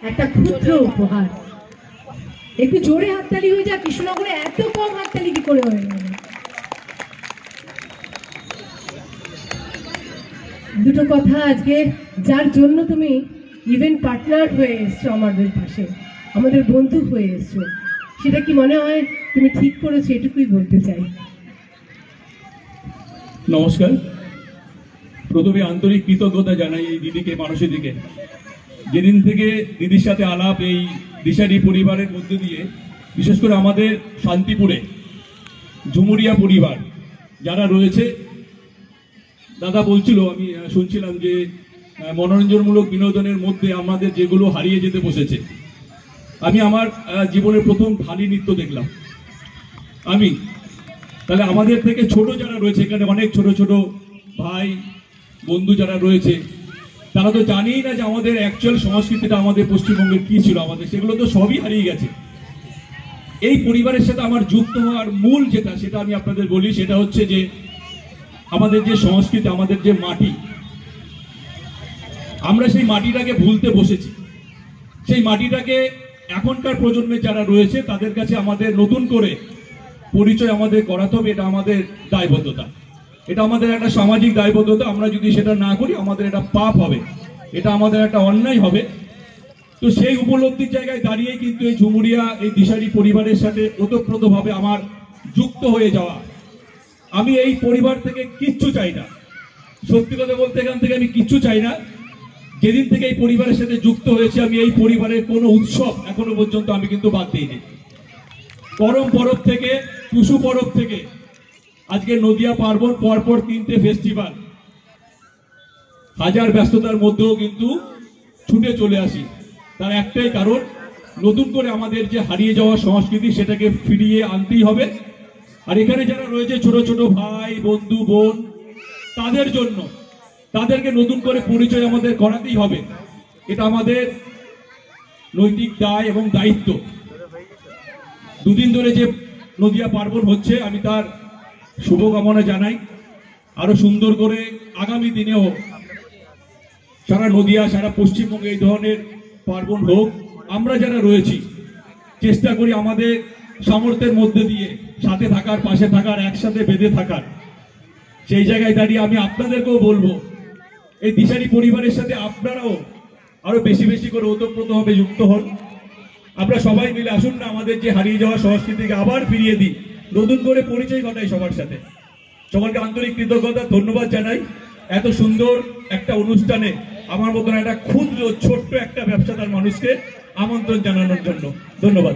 একটা ক্ষুদ্র উপহার। একটু জোরে হাততালি হয়ে যা, কৃষ্ণনগরে এত কম হাততালি কি করে হয়ে গেল? দুটো কথা, আজকে যার জন্য তুমি ইভেন্ট পার্টনার হয়ে এসছো আমাদের পাশে, আমাদের বন্ধু হয়ে এসছো, সেটা কি মনে হয় তুমি ঠিক করেছো? এটুকুই বলতে চাই। নমস্কার। প্রথমে আন্তরিক কৃতজ্ঞতা জানাই এই দিদিকে, মানসীদিকে। যেদিন থেকে দিদির সাথে আলাপ এই দিশারি পরিবারের মধ্যে দিয়ে, বিশেষ করে আমাদের শান্তিপুরে ঝুমুরিয়া পরিবার যারা রয়েছে, দাদা বলছিল, আমি শুনছিলাম যে মনোরঞ্জনমূলক বিনোদনের মধ্যে আমাদের যেগুলো হারিয়ে যেতে বসেছে। আমি আমার জীবনের প্রথম ঢালি নৃত্য দেখলাম। তাহলে আমাদের থেকে ছোট যারা রয়েছে এখানে, অনেক ছোট ছোট ভাই বন্ধু যারা রয়েছে, তারা তো জানেই না যে আমাদের অ্যাকচুয়াল সংস্কৃতিটা আমাদের পশ্চিমবঙ্গের কি ছিল, আমাদের সেগুলো তো সবই হারিয়ে গেছে। এই পরিবারের সাথে আমার যুক্ত হওয়ার মূল যেটা, সেটা আমি আপনাদের বলি, সেটা হচ্ছে যে আমাদের যে সংস্কৃতি, আমাদের যে মাটি, আমরা সেই মাটিটাকে ভুলতে বসেছি। সেই মাটিটাকে এখনকার প্রজন্মে যারা রয়েছে তাদের কাছে আমাদের নতুন করে পরিচয় আমাদের করাতে হবে। এটা আমাদের দায়বদ্ধতা, এটা আমাদের একটা সামাজিক দায়বদ্ধতা। আমরা যদি সেটা না করি আমাদের এটা পাপ হবে, এটা আমাদের একটা অন্যায় হবে। তো সেই উপলব্ধির জায়গায় দাঁড়িয়ে কিন্তু এই ঝুমুরিয়া, এই দিশারি পরিবারের সাথে ওতপ্রোতভাবে আমার যুক্ত হয়ে যাওয়া। আমি এই পরিবার থেকে কিচ্ছু চাই না, সত্যি কথা বলতে এখান থেকে আমি কিচ্ছু চাই না। যেদিন থেকে এই পরিবারের সাথে যুক্ত হয়েছে, আমি এই পরিবারের কোনো উৎসব এখনো পর্যন্ত আমি কিন্তু বাদ দিইনি। করম পরব থেকে, টুসু পরব থেকে, আজকে নদিয়া পার্বণ, পরপর 3টে ফেস্টিভ্যাল, হাজার ব্যস্ততার মধ্যেও কিন্তু ছুটে চলে আসি। তার একটাই কারণ, নতুন করে আমাদের যে হারিয়ে যাওয়া সংস্কৃতি সেটাকে ফিরিয়ে আনতেই হবে। আর এখানে যারা রয়েছে ছোট ছোট ভাই বন্ধু বোন, তাদের জন্য তাদেরকে নতুন করে পরিচয় আমাদের করাতেই হবে। এটা আমাদের নৈতিক দায় এবং দায়িত্ব। দুদিন ধরে যে নদিয়া পার্বণ হচ্ছে, আমি তার শুভকামনা জানাই। আরো সুন্দর করে আগামী দিনেও সারা নদিয়া, সারা পশ্চিমবঙ্গে এই ধরনের পার্বণ হোক। আমরা যারা রয়েছি চেষ্টা করি আমাদের সামর্থ্যের মধ্যে দিয়ে সাথে থাকার, পাশে থাকার, একসাথে বেঁধে থাকার। সেই জায়গায় দাঁড়িয়ে আমি আপনাদেরকেও বলবো, এই দিশারি পরিবারের সাথে আপনারাও আরো বেশি বেশি করে ওতপ্রোতভাবে যুক্ত হন। আমরা সবাই মিলে আসুন না আমাদের যে হারিয়ে যাওয়া সংস্কৃতিকে আবার ফিরিয়ে দিই, নতুন করে পরিচয় ঘটাই সবার সাথে। সবাইকে আন্তরিক কৃতজ্ঞতা, ধন্যবাদ জানাই এত সুন্দর একটা অনুষ্ঠানে আমার মতন একটা ক্ষুদ্র ছোট্ট একটা ব্যবসাদার মানুষকে আমন্ত্রণ জানানোর জন্য। ধন্যবাদ।